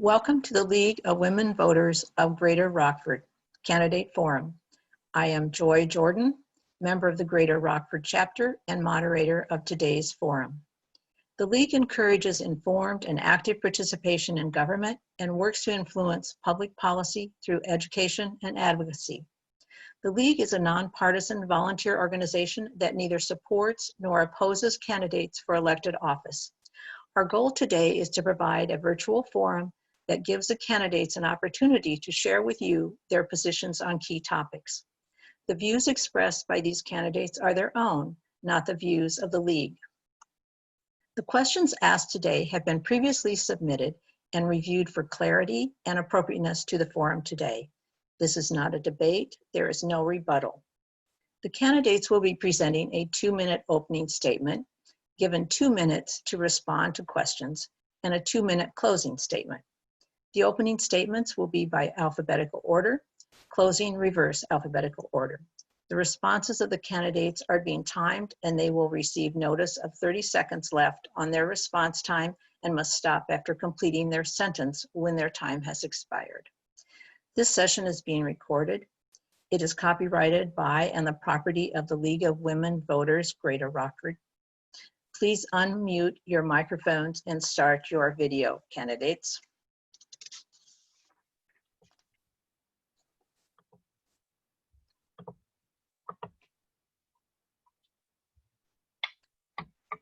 Welcome to the League of Women Voters of Greater Rockford Candidate Forum. I am Joy Jordan, member of the Greater Rockford chapter and moderator of today's forum. The League encourages informed and active participation in government and works to influence public policy through education and advocacy. The League is a nonpartisan volunteer organization that neither supports nor opposes candidates for elected office. Our goal today is to provide a virtual forum that gives the candidates an opportunity to share with you their positions on key topics. The views expressed by these candidates are their own, not the views of the League. The questions asked today have been previously submitted and reviewed for clarity and appropriateness to the forum today. This is not a debate. There is no rebuttal. The candidates will be presenting a 2-minute opening statement, given 2 minutes to respond to questions, and a 2-minute closing statement. The opening statements will be by alphabetical order, closing reverse alphabetical order. The responses of the candidates are being timed and they will receive notice of 30 seconds left on their response time and must stop after completing their sentence when their time has expired. This session is being recorded. It is copyrighted by and the property of the League of Women Voters, Greater Rockford. Please unmute your microphones and start your video, candidates.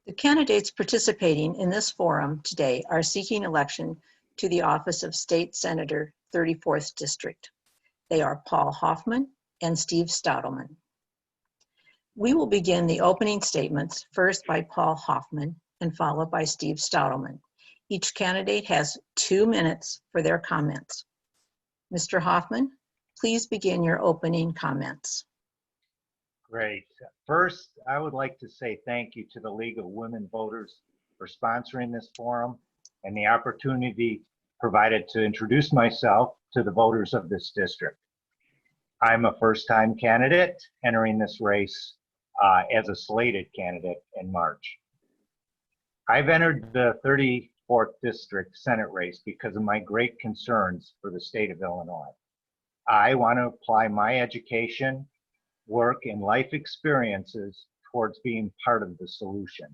The candidates participating in this forum today are seeking election to the office of State Senator, 34th District. They are Paul Hofmann and Steve Stadelman. We will begin the opening statements first by Paul Hofmann and followed by Steve Stadelman. Each candidate has 2 minutes for their comments. Mr. Hofmann, please begin your opening comments. Great. First, I would like to say thank you to the League of Women Voters for sponsoring this forum and the opportunity provided to introduce myself to the voters of this district. I'm a first-time candidate entering this race as a slated candidate in March. I've entered the 34th District Senate race because of my great concerns for the state of Illinois. I want to apply my education, work, and life experiences towards being part of the solution.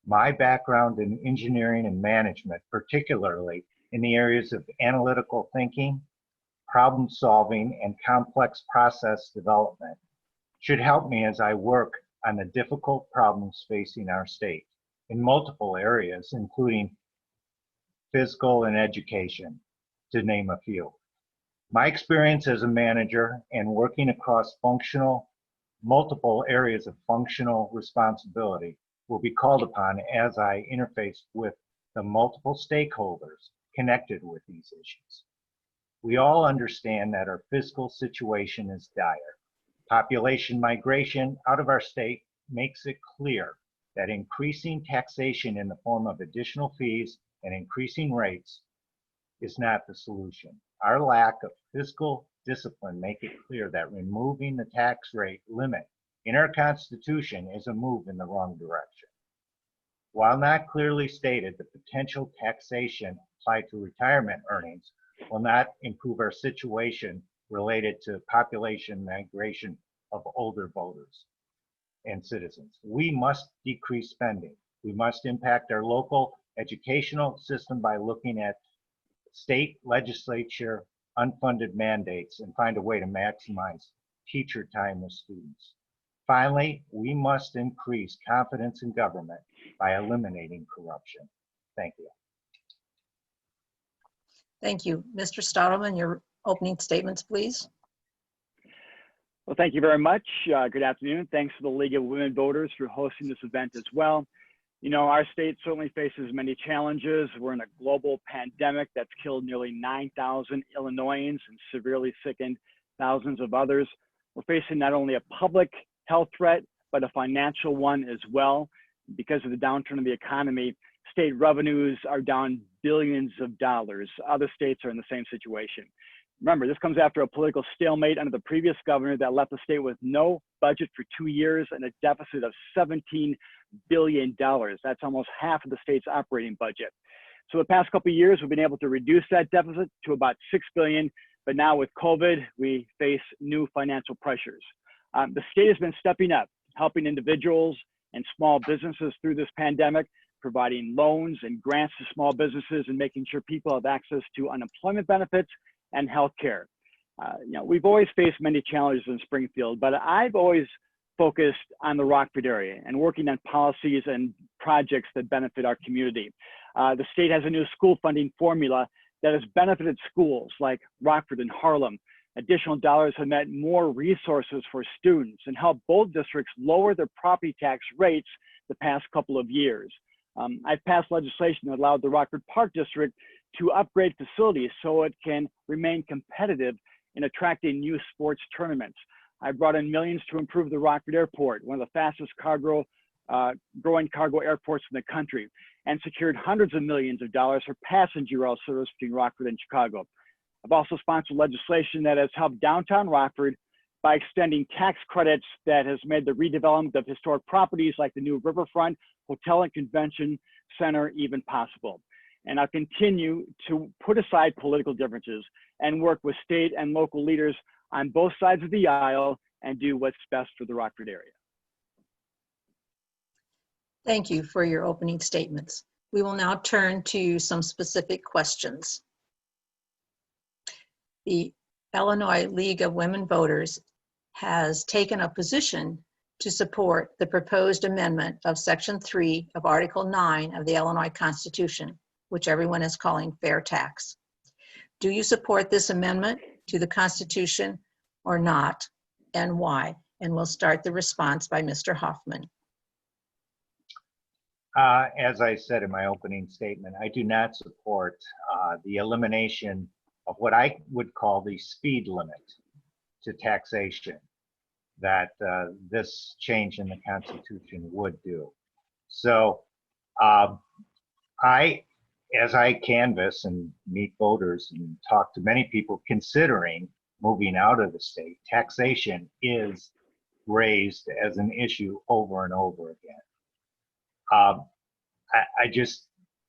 My background in engineering and management, particularly in the areas of analytical thinking, problem solving, and complex process development, should help me as I work on the difficult problems facing our state in multiple areas, including fiscal and education, to name a few. My experience as a manager and working across multiple areas of functional responsibility will be called upon as I interface with the multiple stakeholders connected with these issues. We all understand that our fiscal situation is dire. Population migration out of our state makes it clear that increasing taxation in the form of additional fees and increasing rates is not the solution. Our lack of fiscal discipline make it clear that removing the tax rate limit in our Constitution is a move in the wrong direction. While not clearly stated, the potential taxation applied to retirement earnings will not improve our situation related to population migration of older voters and citizens. We must decrease spending. We must impact our local educational system by looking at state legislature unfunded mandates and find a way to maximize teacher time with students. Finally, we must increase confidence in government by eliminating corruption. Thank you. Thank you. Mr. Stadelman, your opening statements, please. Well, thank you very much. Good afternoon. Thanks to the League of Women Voters for hosting this event as well. You know, our state certainly faces many challenges. We're in a global pandemic that's killed nearly 9,000 Illinoisans and severely sickened thousands of others. We're facing not only a public health threat, but a financial one as well. Because of the downturn of the economy, state revenues are down billions of dollars. Other states are in the same situation. Remember, this comes after a political stalemate under the previous governor that left the state with no budget for 2 years and a deficit of $17 billion. That's almost half of the state's operating budget. So the past couple of years, we've been able to reduce that deficit to about $6 billion, but now with COVID, we face new financial pressures. The state has been stepping up, helping individuals and small businesses through this pandemic, providing loans and grants to small businesses and making sure people have access to unemployment benefits and health care. We've always faced many challenges in Springfield, but I've always focused on the Rockford area and working on policies and projects that benefit our community. The state has a new school funding formula that has benefited schools like Rockford and Harlem. Additional dollars have meant more resources for students and helped both districts lower their property tax rates the past couple of years. I've passed legislation that allowed the Rockford Park District to upgrade facilities so it can remain competitive in attracting new sports tournaments. I brought in millions to improve the Rockford Airport, one of the fastest growing cargo airports in the country, and secured hundreds of millions of dollars for passenger rail service between Rockford and Chicago. I've also sponsored legislation that has helped downtown Rockford by extending tax credits that has made the redevelopment of historic properties like the new Riverfront Hotel and Convention Center even possible. And I'll continue to put aside political differences and work with state and local leaders on both sides of the aisle and do what's best for the Rockford area. Thank you for your opening statements. We will now turn to some specific questions. The Illinois League of Women Voters has taken a position to support the proposed amendment of Section 3 of Article 9 of the Illinois Constitution, which everyone is calling fair tax. Do you support this amendment to the Constitution or not, and why? And we'll start the response by Mr. Hofmann. As I said in my opening statement, I do not support the elimination of what I would call the speed limit to taxation that this change in the Constitution would do. So as I canvass and meet voters and talk to many people considering moving out of the state, taxation is raised as an issue over and over again.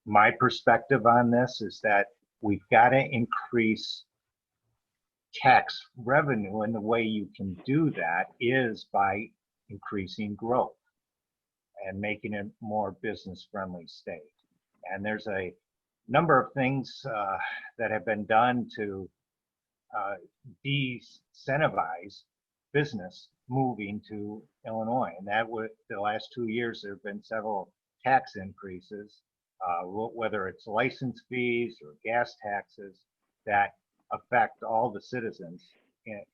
My perspective on this is that we've got to increase tax revenue, and the way you can do that is by increasing growth and making it a more business-friendly state. And there's a number of things that have been done to de-incentivize business moving to Illinois. And that would, the last 2 years, there have been several tax increases, whether it's license fees or gas taxes, that affect all the citizens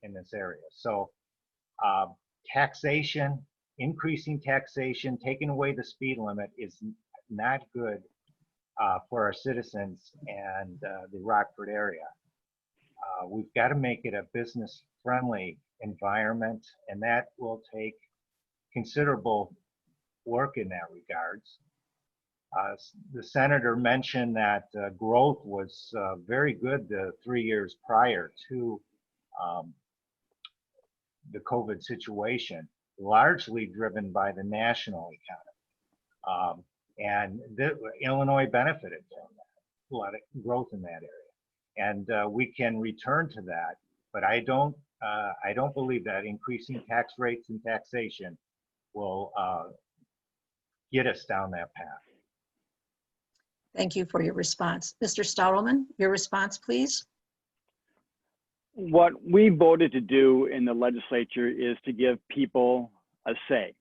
in this area. So taxation, increasing taxation, taking away the speed limit is not good for our citizens and the Rockford area. We've got to make it a business-friendly environment, and that will take considerable work in that regards. The senator mentioned that growth was very good the 3 years prior to the COVID situation, largely driven by the national economy. And Illinois benefited from that, a lot of growth in that area. And we can return to that, but I don't believe that increasing tax rates and taxation will get us down that path. Thank you for your response. Mr. Stadelman, your response, please. What we voted to do in the legislature is to give people a say.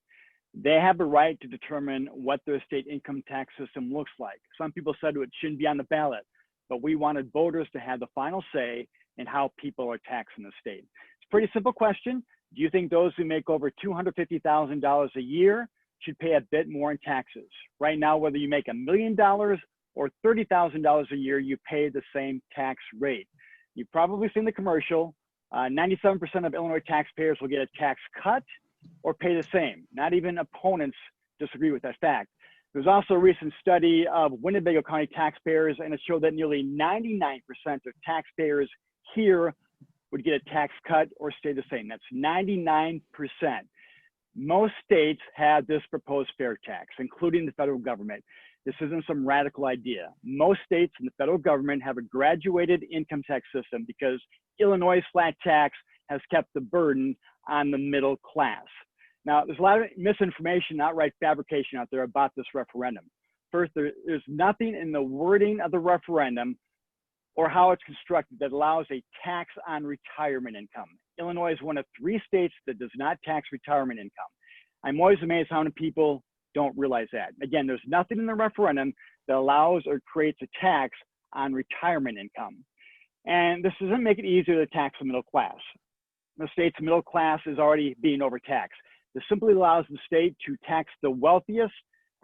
They have the right to determine what their state income tax system looks like. Some people said it shouldn't be on the ballot, but we wanted voters to have the final say in how people are taxed in the state. It's a pretty simple question. Do you think those who make over $250,000 a year should pay a bit more in taxes? Right now, whether you make $1 million or $30,000 a year, you pay the same tax rate. You've probably seen the commercial. 97% of Illinois taxpayers will get a tax cut or pay the same. Not even opponents disagree with that fact. There's also a recent study of Winnebago County taxpayers, and it showed that nearly 99% of taxpayers here would get a tax cut or stay the same. That's 99%. Most states have this proposed fair tax, including the federal government. This isn't some radical idea. Most states and the federal government have a graduated income tax system because Illinois' flat tax has kept the burden on the middle class. Now, there's a lot of misinformation, outright fabrication out there about this referendum. First, there's nothing in the wording of the referendum or how it's constructed that allows a tax on retirement income. Illinois is one of 3 states that does not tax retirement income. I'm always amazed how many people don't realize that. Again, there's nothing in the referendum that allows or creates a tax on retirement income. And this doesn't make it easier to tax the middle class. The state's middle class is already being overtaxed. This simply allows the state to tax the wealthiest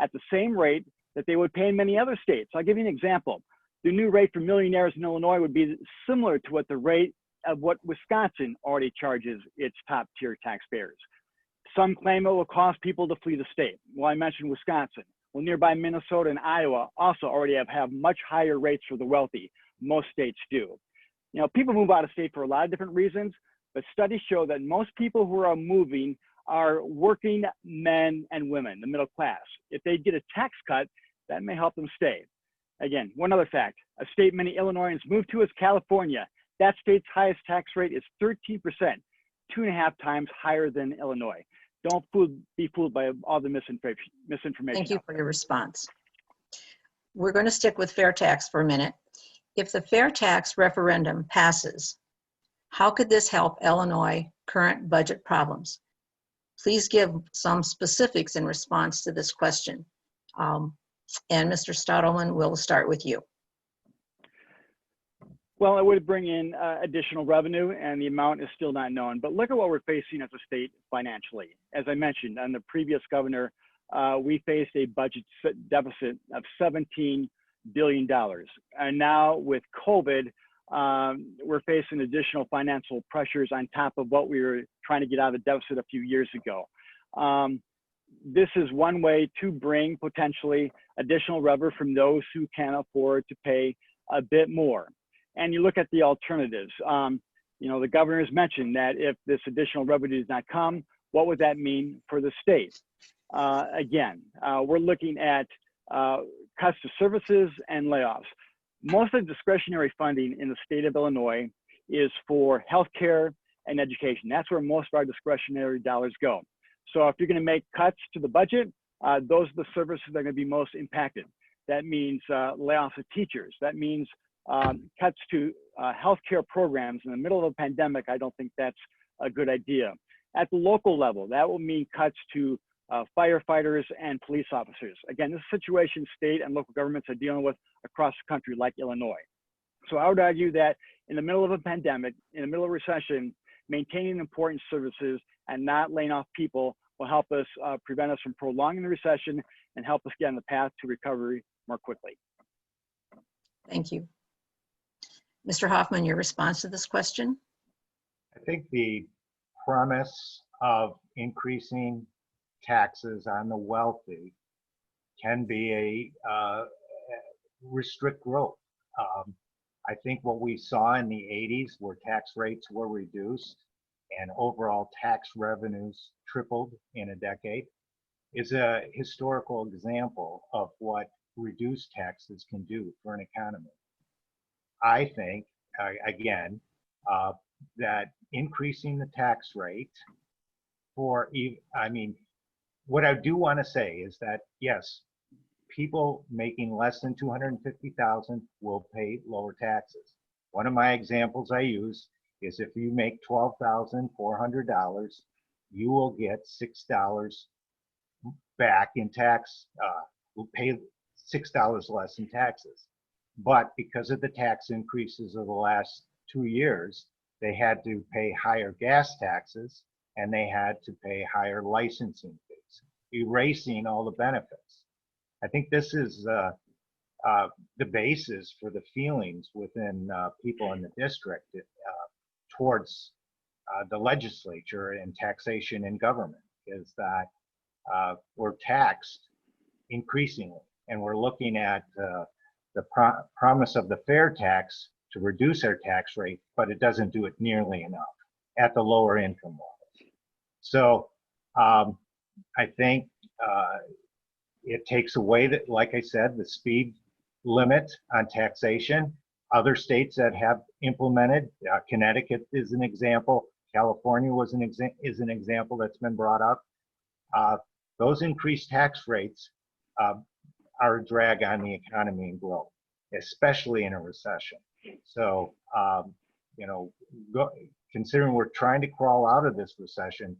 at the same rate that they would pay in many other states. I'll give you an example. The new rate for millionaires in Illinois would be similar to what the rate of what Wisconsin already charges its top tier taxpayers. Some claim it will cause people to flee the state. Well, I mentioned Wisconsin. Well, nearby Minnesota and Iowa also already have much higher rates for the wealthy. Most states do. You know, people move out of state for a lot of different reasons, but studies show that most people who are moving are working men and women, the middle class. If they get a tax cut, that may help them stay. Again, one other fact, a state many Illinoisans move to is California. That state's highest tax rate is 13%, 2.5 times higher than Illinois. Don't be fooled by all the misinformation. Thank you for your response. We're going to stick with fair tax for a minute. If the fair tax referendum passes, how could this help Illinois' current budget problems? Please give some specifics in response to this question. And Mr. Stadelman, we'll start with you. Well, it would bring in additional revenue, and the amount is still not known. But look at what we're facing as a state financially. As I mentioned, on the previous governor, we faced a budget deficit of $17 billion. And now with COVID, we're facing additional financial pressures on top of what we were trying to get out of the deficit a few years ago. This is one way to bring potentially additional revenue from those who can afford to pay a bit more. And you look at the alternatives. You know, the governor has mentioned that if this additional revenue does not come, what would that mean for the state? Again, we're looking at cuts to services and layoffs. Most of the discretionary funding in the state of Illinois is for healthcare and education. That's where most of our discretionary dollars go. So if you're going to make cuts to the budget, those are the services that are going to be most impacted. That means layoffs of teachers. That means cuts to healthcare programs. In the middle of a pandemic, I don't think that's a good idea. At the local level, that will mean cuts to firefighters and police officers. Again, this is a situation state and local governments are dealing with across the country, like Illinois. So I would argue that in the middle of a pandemic, in the middle of a recession, maintaining important services and not laying off people will help us prevent us from prolonging the recession and help us get on the path to recovery more quickly. Thank you. Mr. Hofmann, your response to this question? I think the premise of increasing taxes on the wealthy can be a restrict growth. I think what we saw in the 80s where tax rates were reduced and overall tax revenues tripled in a decade is a historical example of what reduced taxes can do for an economy. I think, again, that increasing the tax rate for, what I do want to say is that, yes, people making less than $250,000 will pay lower taxes. One of my examples I use is if you make $12,400, you will get $6 back in tax, will pay $6 less in taxes. But because of the tax increases of the last 2 years, they had to pay higher gas taxes and they had to pay higher licensing fees, erasing all the benefits. I think this is the basis for the feelings within people in the district towards the legislature and taxation in government, is that we're taxed increasingly, and we're looking at the promise of the fair tax to reduce our tax rate, but it doesn't do it nearly enough at the lower income levels. So I think it takes away, that, like I said, the speed limit on taxation. Other states that have implemented, Connecticut is an example, California is an example that's been brought up. Those increased tax rates are a drag on the economy and growth, especially in a recession. So, you know, considering we're trying to crawl out of this recession,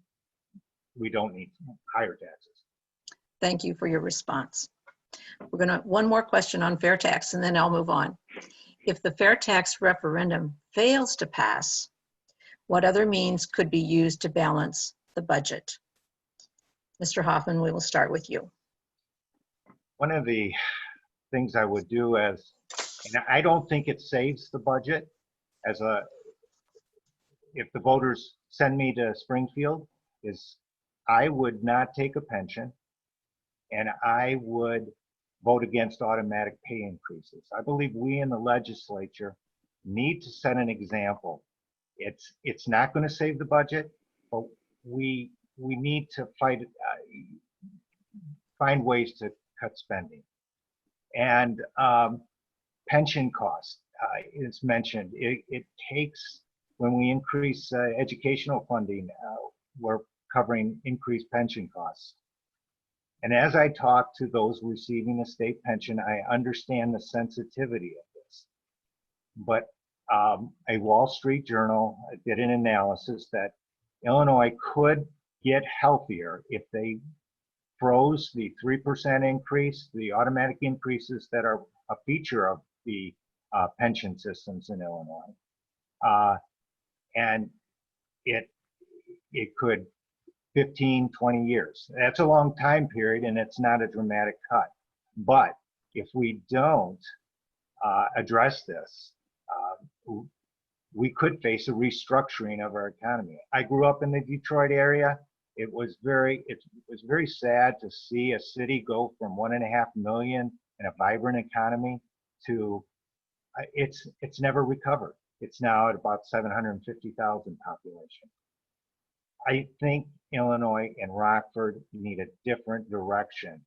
we don't need higher taxes. Thank you for your response. We're going to, one more question on fair tax, and then I'll move on. If the fair tax referendum fails to pass, what other means could be used to balance the budget? Mr. Hofmann, we will start with you. One of the things I would do and I don't think it saves the budget if the voters send me to Springfield, is I would not take a pension and I would vote against automatic pay increases. I believe we in the legislature need to set an example. It's not going to save the budget, but we need to find ways to cut spending. And pension costs is mentioned. It takes, when we increase educational funding, we're covering increased pension costs. And as I talk to those receiving a state pension, I understand the sensitivity of this. But a Wall Street Journal did an analysis that Illinois could get healthier if they froze the 3% increase, the automatic increases that are a feature of the pension systems in Illinois. And it could 15, 20 years. That's a long time period, and it's not a dramatic cut. But if we don't address this, we could face a restructuring of our economy. I grew up in the Detroit area. It was very sad to see a city go from 1.5 million and a vibrant economy to it's never recovered. It's now at about 750,000 population. I think Illinois and Rockford need a different direction,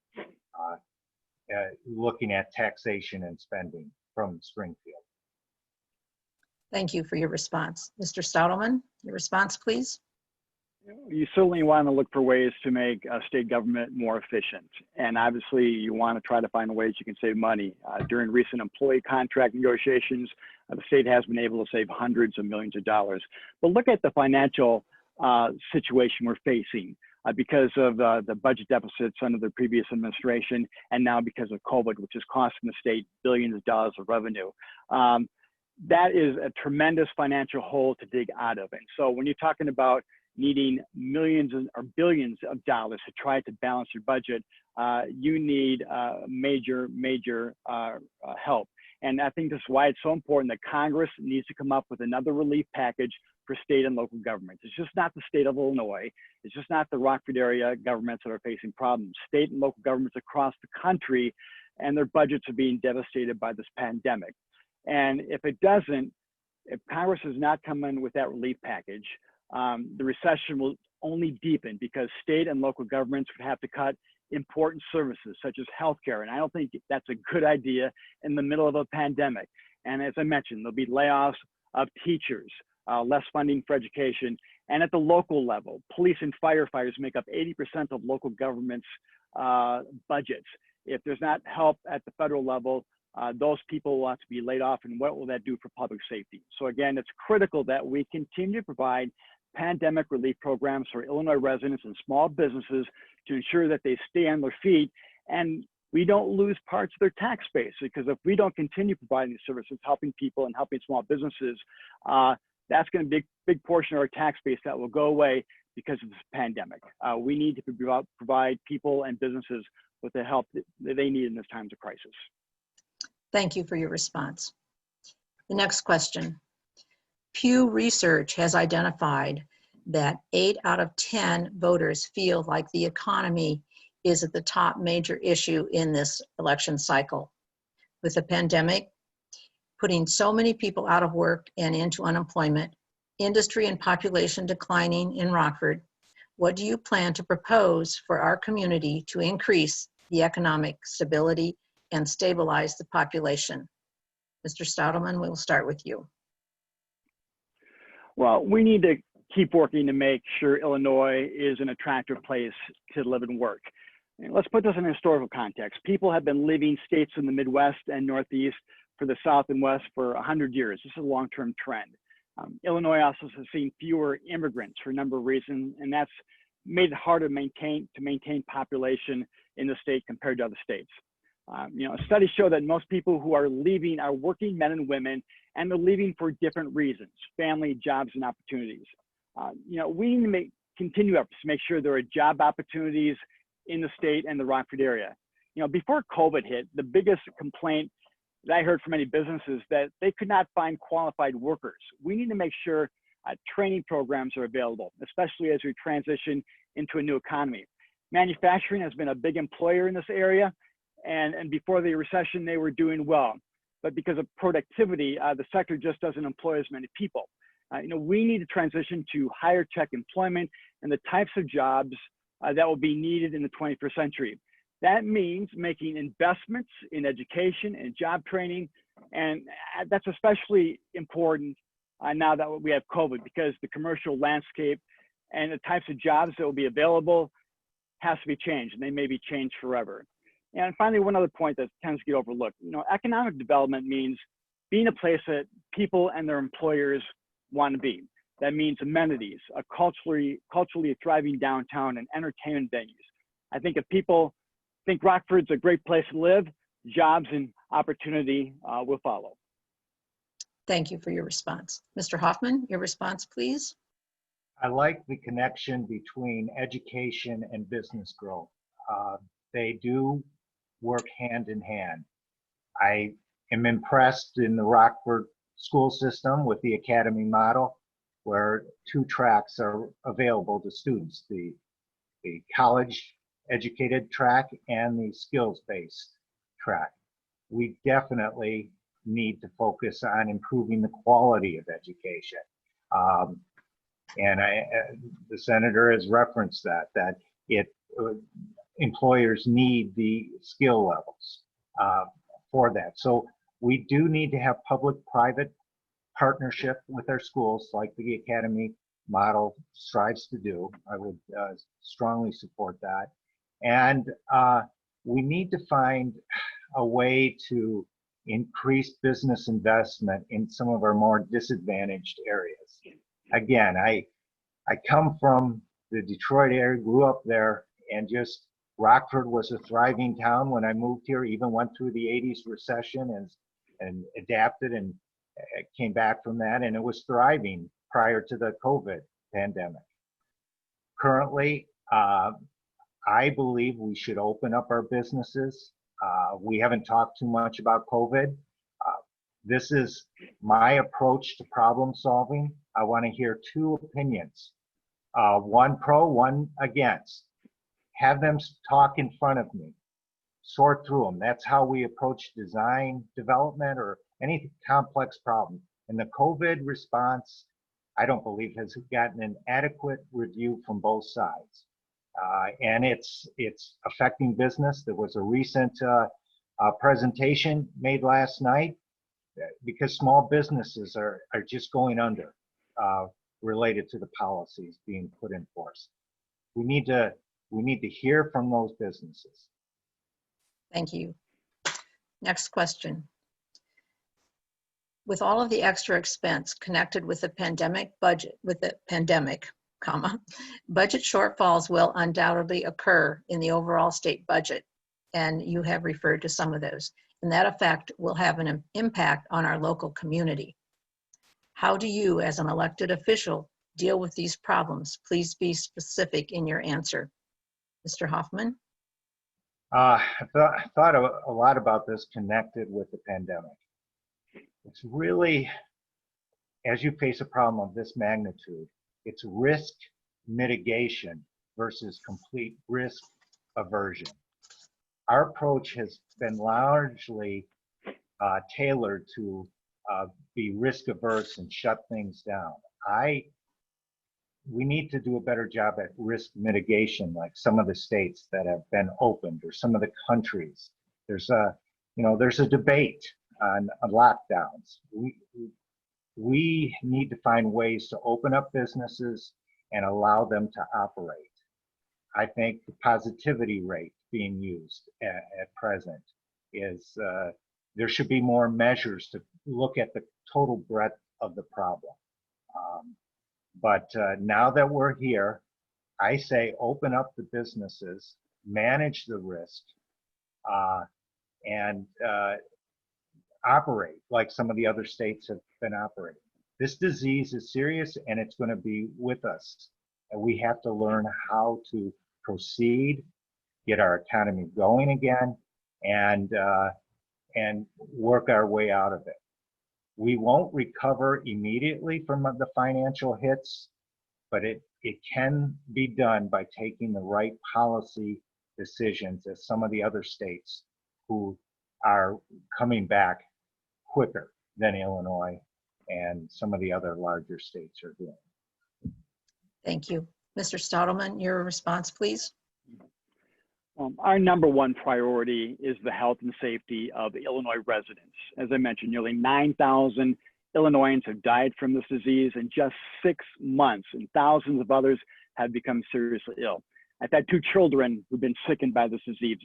looking at taxation and spending from Springfield. Thank you for your response. Mr. Stadelman, your response, please. You certainly want to look for ways to make state government more efficient. And obviously you want to try to find ways you can save money. During recent employee contract negotiations, the state has been able to save hundreds of millions of dollars. But look at the financial situation we're facing because of the budget deficits under the previous administration, and now because of COVID, which is costing the state billions of dollars of revenue. That is a tremendous financial hole to dig out of. And so when you're talking about needing millions or billions of dollars to try to balance your budget, you need major help. And I think this is why it's so important that Congress needs to come up with another relief package for state and local governments. It's just not the state of Illinois. It's just not the Rockford area governments that are facing problems. State and local governments across the country, and their budgets are being devastated by this pandemic. And if Congress does not come in with that relief package, the recession will only deepen because state and local governments would have to cut important services such as healthcare. And I don't think that's a good idea in the middle of a pandemic. And as I mentioned, there'll be layoffs of teachers, less funding for education. And at the local level, police and firefighters make up 80% of local government's budgets. If there's not help at the federal level, those people will have to be laid off, and what will that do for public safety? So again, it's critical that we continue to provide pandemic relief programs for Illinois residents and small businesses to ensure that they stay on their feet and we don't lose parts of their tax base, because if we don't continue providing these services, helping people and helping small businesses, that's going to be a big portion of our tax base that will go away because of this pandemic. We need to provide people and businesses with the help that they need in this times of crisis. Thank you for your response. The next question. Pew Research has identified that 8 out of 10 voters feel like the economy is at the top major issue in this election cycle. With the pandemic putting so many people out of work and into unemployment, industry and population declining in Rockford, what do you plan to propose for our community to increase the economic stability, and stabilize the population? Mr. Stadelman, we will start with you. Well, we need to keep working to make sure Illinois is an attractive place to live and work. And let's put this in a historical context. People have been leaving states in the Midwest and Northeast for the South and West for 100 years. This is a long-term trend. Illinois also has seen fewer immigrants for a number of reasons, and that's made it harder to maintain population in the state compared to other states. Studies show that most people who are leaving are working men and women, and they're leaving for different reasons: family, jobs, and opportunities. We need to continue efforts to make sure there are job opportunities in the state and the Rockford area. Before COVID hit, the biggest complaint that I heard from many businesses that they could not find qualified workers. We need to make sure training programs are available, especially as we transition into a new economy. Manufacturing has been a big employer in this area, and before the recession, they were doing well. But because of productivity, the sector just doesn't employ as many people. We need to transition to higher tech employment and the types of jobs that will be needed in the 21st century. That means making investments in education and job training, and that's especially important now that we have COVID, because the commercial landscape and the types of jobs that will be available has to be changed, and they may be changed forever. And finally, one other point that tends to get overlooked. Economic development means being a place that people and their employers want to be. That means amenities, a culturally thriving downtown, and entertainment venues. I think if people think Rockford's a great place to live, jobs and opportunity will follow. Thank you for your response. Mr. Hofmann, your response, please. I like the connection between education and business growth. They do work hand in hand. I am impressed in the Rockford school system with the academy model, where 2 tracks are available to students: the college educated track and the skills-based track. We definitely need to focus on improving the quality of education. And the senator has referenced that employers need the skill levels for that. So we do need to have public-private partnership with our schools, like the academy model strives to do. I would strongly support that. And we need to find a way to increase business investment in some of our more disadvantaged areas. Again, I come from the Detroit area, grew up there, and just Rockford was a thriving town when I moved here, even went through the 80s recession and adapted and came back from that, and it was thriving prior to the COVID pandemic. Currently, I believe we should open up our businesses. We haven't talked too much about COVID. This is my approach to problem solving. I want to hear 2 opinions, one pro, one against. Have them talk in front of me, sort through them. That's how we approach design development or any complex problem. And the COVID response, I don't believe has gotten an adequate review from both sides. And it's affecting business. There was a recent presentation made last night because small businesses are just going under related to the policies being put in force. We need to hear from those businesses. Thank you. Next question. With all of the extra expense connected with the pandemic budget, budget shortfalls will undoubtedly occur in the overall state budget, and you have referred to some of those, and that effect will have an impact on our local community. How do you, as an elected official, deal with these problems? Please be specific in your answer. Mr. Hofmann? I thought a lot about this connected with the pandemic. It's really, as you face a problem of this magnitude, it's risk mitigation versus complete risk aversion. Our approach has been largely tailored to be risk averse and shut things down. we need to do a better job at risk mitigation, like some of the states that have been opened or some of the countries. There's a debate on lockdowns. We need to find ways to open up businesses and allow them to operate. I think the positivity rate being used at present is, there should be more measures to look at the total breadth of the problem. But now that we're here, I say open up the businesses, manage the risk, and operate like some of the other states have been operating. This disease is serious and it's going to be with us. And we have to learn how to proceed, get our economy going again, and work our way out of it. We won't recover immediately from the financial hits, but it can be done by taking the right policy decisions, as some of the other states who are coming back quicker than Illinois and some of the other larger states are doing. Thank you. Mr. Stadelman, your response, please. Our number one priority is the health and safety of Illinois residents. As I mentioned, nearly 9,000 Illinoisans have died from this disease in just 6 months, and thousands of others have become seriously ill. I've had 2 children who've been sickened by this disease.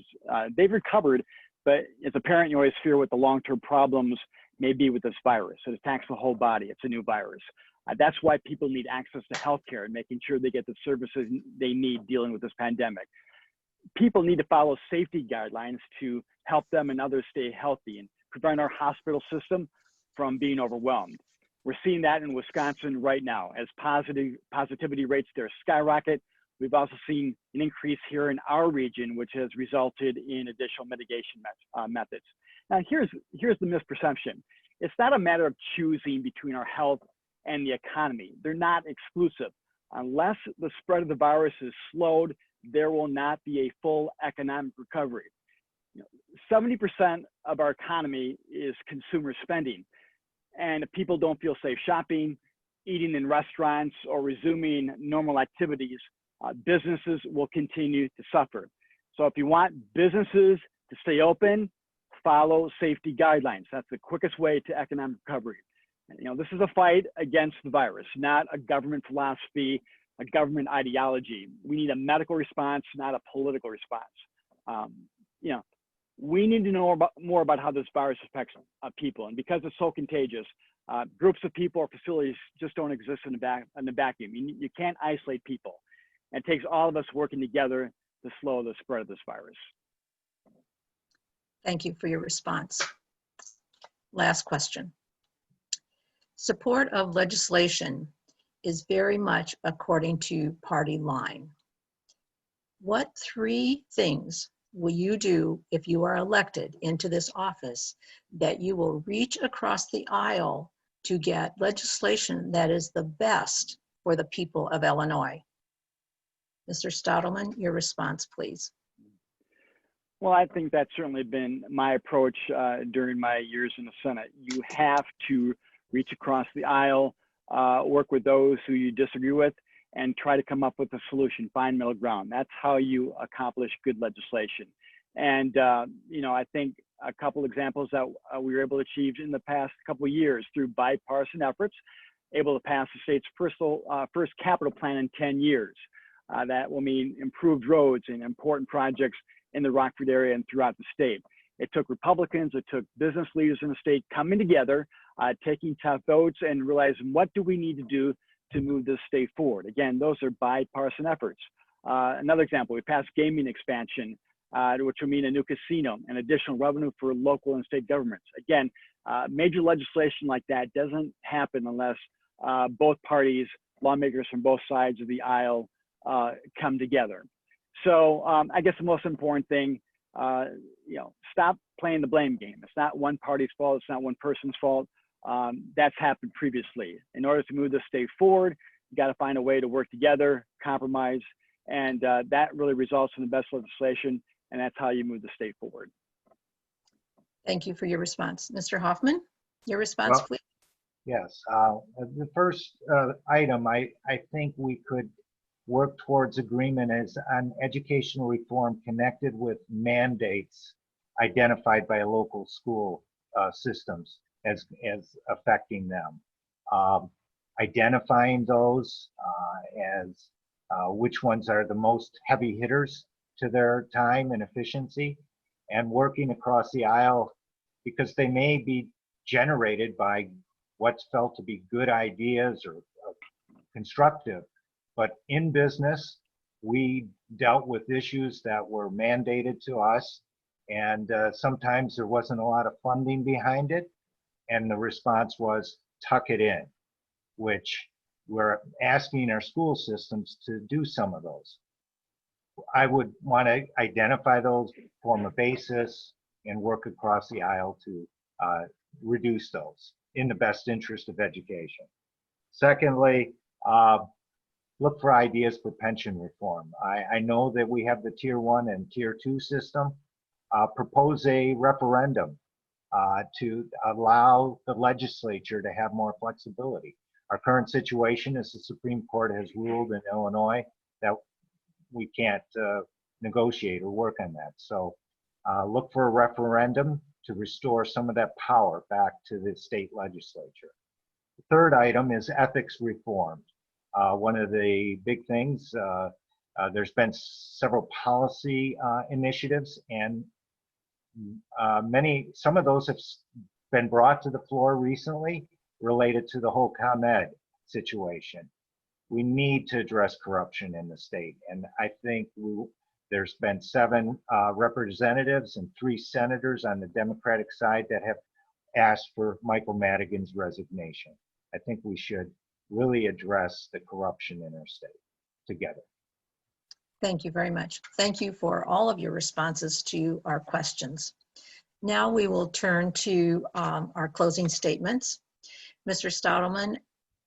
They've recovered, but as a parent, you always fear what the long-term problems may be with this virus. It attacks the whole body. It's a new virus. That's why people need access to healthcare and making sure they get the services they need dealing with this pandemic. People need to follow safety guidelines to help them and others stay healthy and prevent our hospital system from being overwhelmed. We're seeing that in Wisconsin right now as positivity rates there skyrocket. We've also seen an increase here in our region, which has resulted in additional mitigation methods. Now, here's the misperception. It's not a matter of choosing between our health and the economy. They're not exclusive. Unless the spread of the virus is slowed, there will not be a full economic recovery. 70% of our economy is consumer spending. And if people don't feel safe shopping, eating in restaurants, or resuming normal activities, businesses will continue to suffer. So if you want businesses to stay open, follow safety guidelines. That's the quickest way to economic recovery. This is a fight against the virus, not a government philosophy, a government ideology. We need a medical response, not a political response. We need to know more about how this virus affects people. And because it's so contagious, groups of people or facilities just don't exist in the vacuum. You can't isolate people. It takes all of us working together to slow the spread of this virus. Thank you for your response. Last question. Support of legislation is very much according to party line. What 3 things will you do if you are elected into this office that you will reach across the aisle to get legislation that is the best for the people of Illinois? Mr. Stadelman, your response, please. Well, I think that's certainly been my approach during my years in the Senate. You have to reach across the aisle, work with those who you disagree with, and try to come up with a solution, find middle ground. That's how you accomplish good legislation. And, I think a couple examples that we were able to achieve in the past couple of years through bipartisan efforts, able to pass the state's first capital plan in 10 years. That will mean improved roads and important projects in the Rockford area and throughout the state. It took Republicans, it took business leaders in the state coming together, taking tough votes and realizing what do we need to do to move this state forward. Again, those are bipartisan efforts. Another example, we passed gaming expansion, which will mean a new casino and additional revenue for local and state governments. Again, major legislation like that doesn't happen unless both parties, lawmakers from both sides of the aisle, come together. So I guess the most important thing, stop playing the blame game. It's not one party's fault. It's not one person's fault. That's happened previously. In order to move the state forward, you got to find a way to work together, compromise, and that really results in the best legislation, and that's how you move the state forward. Thank you for your response. Mr. Hofmann, your response, please. Yes, the first item I think we could work towards agreement is on educational reform connected with mandates identified by local school systems as affecting them. Um, Identifying those as which ones are the most heavy hitters to their time and efficiency, and working across the aisle because they may be generated by what's felt to be good ideas or constructive. But in business, we dealt with issues that were mandated to us, and sometimes there wasn't a lot of funding behind it, and the response was tuck it in, which we're asking our school systems to do some of those. I would want to identify those, form a basis, and work across the aisle to reduce those in the best interest of education. Secondly, look for ideas for pension reform. I know that we have the tier 1 and tier 2 system. Propose a referendum to allow the legislature to have more flexibility. Our current situation is the Supreme Court has ruled in Illinois that we can't negotiate or work on that. So look for a referendum to restore some of that power back to the state legislature. The third item is ethics reform. One of the big things, there's been several policy initiatives, and some of those have been brought to the floor recently related to the whole ComEd situation. We need to address corruption in the state, and I think there's been 7 representatives and 3 senators on the Democratic side that have asked for Michael Madigan's resignation. I think we should really address the corruption in our state together. Thank you very much. Thank you for all of your responses to our questions. Now we will turn to our closing statements. Mr. Stadelman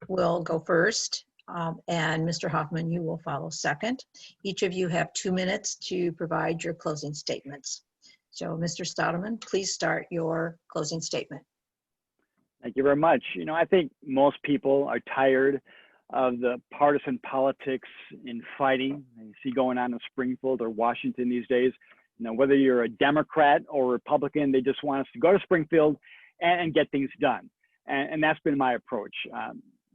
will go first, and Mr. Hofmann, you will follow second. Each of you have 2 minutes to provide your closing statements. So Mr. Stadelman, please start your closing statement. Thank you very much. You know, I think most people are tired of the partisan politics in fighting you see going on in Springfield or Washington these days. You know, whether you're a Democrat or Republican, they just want us to go to Springfield and get things done. And that's been my approach.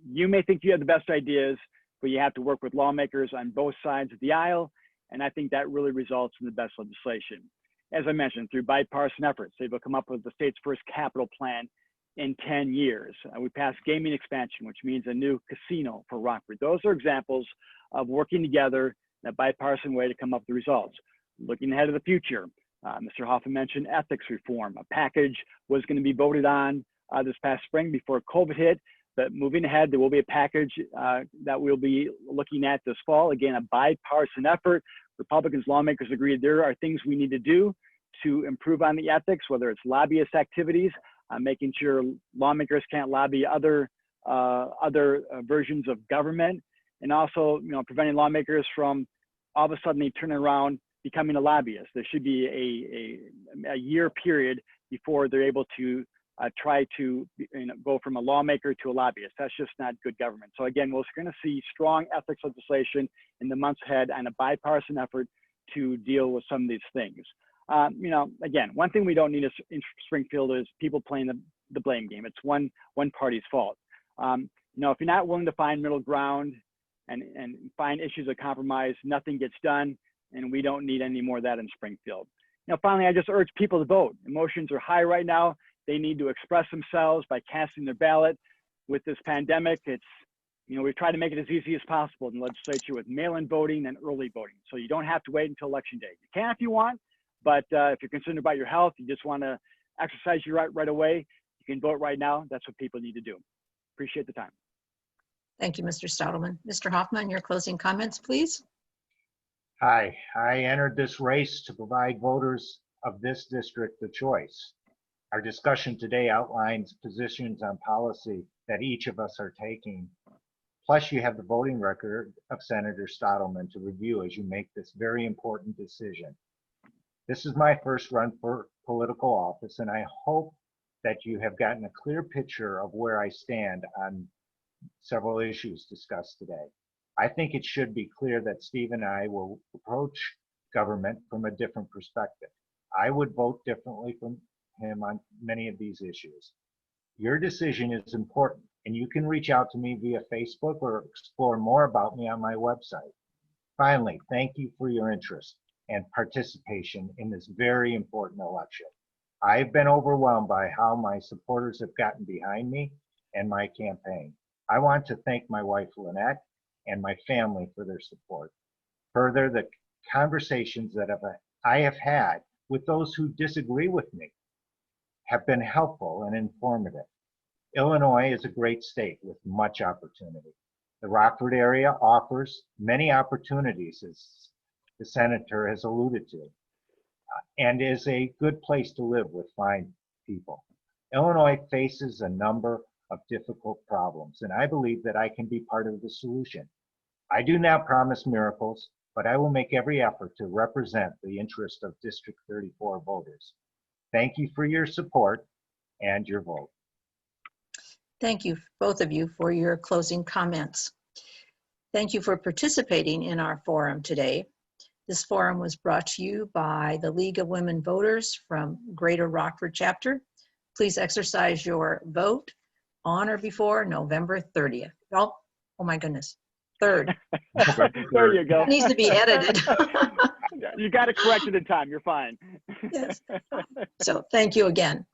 You may think you have the best ideas, but you have to work with lawmakers on both sides of the aisle. And I think that really results in the best legislation. As I mentioned, through bipartisan efforts, they've come up with the state's first capital plan in 10 years. We passed gaming expansion, which means a new casino for Rockford. Those are examples of working together in a bipartisan way to come up with the results. Looking ahead to the future, Mr. Hofmann mentioned ethics reform. A package was going to be voted on this past spring before COVID hit, but moving ahead, there will be a package that we'll be looking at this fall. Again, a bipartisan effort. Republicans, lawmakers agreed there are things we need to do to improve on the ethics, whether it's lobbyist activities, making sure lawmakers can't lobby other versions of government, and also, you know, preventing lawmakers from all of a sudden they turn around becoming a lobbyist. There should be a year period before they're able to try to go from a lawmaker to a lobbyist. That's just not good government. So again, we're going to see strong ethics legislation in the months ahead and a bipartisan effort to deal with some of these things. You know, again, one thing we don't need in Springfield is people playing the blame game. It's one party's fault. You know, if you're not willing to find middle ground and find issues of compromise, nothing gets done, and we don't need any more of that in Springfield. You know, finally, I just urge people to vote. Emotions are high right now. They need to express themselves by casting their ballot. With this pandemic, it's, you know, we've tried to make it as easy as possible in the legislature with mail-in voting and early voting. So you don't have to wait until election day. You can if you want, but if you're concerned about your health, you just want to exercise your right away, you can vote right now. That's what people need to do. Appreciate the time. Thank you, Mr. Stadelman. Mr. Hofmann, your closing comments, please. Hi, I entered this race to provide voters of this district a choice. Our discussion today outlines positions on policy that each of us are taking. Plus, you have the voting record of Senator Stadelman to review as you make this very important decision. This is my first run for political office, and I hope that you have gotten a clear picture of where I stand on several issues discussed today. I think it should be clear that Steve and I will approach government from a different perspective. I would vote differently from him on many of these issues. Your decision is important, and you can reach out to me via Facebook or explore more about me on my website. Finally, thank you for your interest and participation in this very important election. I've been overwhelmed by how my supporters have gotten behind me and my campaign. I want to thank my wife, Lynette, and my family for their support. Further, the conversations that I have had with those who disagree with me have been helpful and informative. Illinois is a great state with much opportunity. The Rockford area offers many opportunities, as the senator has alluded to, and is a good place to live with fine people. Illinois faces a number of difficult problems, and I believe that I can be part of the solution. I do not promise miracles, but I will make every effort to represent the interest of District 34 voters. Thank you for your support and your vote. Thank you, both of you, for your closing comments. Thank you for participating in our forum today. This forum was brought to you by the League of Women Voters from Greater Rockford Chapter. Please exercise your vote on or before November 30th. Oh my goodness, 3rd. There you go. It needs to be edited. You got it corrected in time. You're fine. Yes. So thank you again.